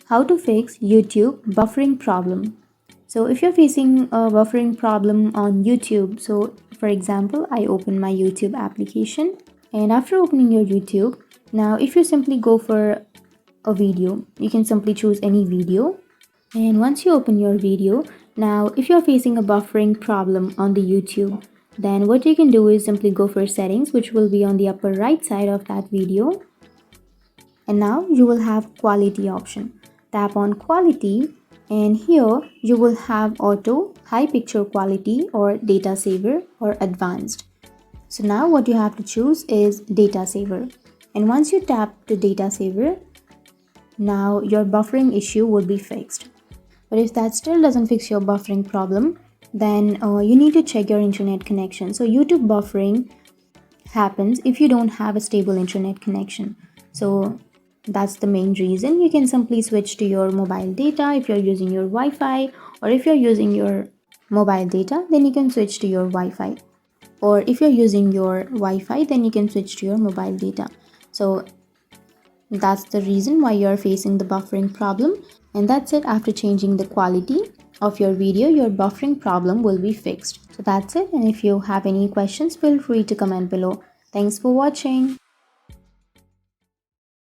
How to fix YouTube buffering problem. So if you're facing a buffering problem on YouTube, so for example, I open my YouTube application, and after opening your YouTube, now if you simply go for a video, you can simply choose any video. And once you open your video, now if you're facing a buffering problem on the YouTube, then what you can do is simply go for settings, which will be on the upper right side of that video. And now you will have quality option. Tap on quality, and here you will have auto, high picture quality, or data saver, or advanced. So now what you have to choose is data saver. And once you tap the data saver, now your buffering issue would be fixed. But if that still doesn't fix your buffering problem, then you need to check your internet connection. So YouTube buffering happens if you don't have a stable internet connection. So that's the main reason. You can simply switch to your mobile data if you're using your Wi-Fi, or if you're using your mobile data, then you can switch to your Wi-Fi. Or if you're using your Wi-Fi, then you can switch to your mobile data. So that's the reason why you're facing the buffering problem. And that's it. After changing the quality of your video, your buffering problem will be fixed. So that's it. And if you have any questions, feel free to comment below. Thanks for watching.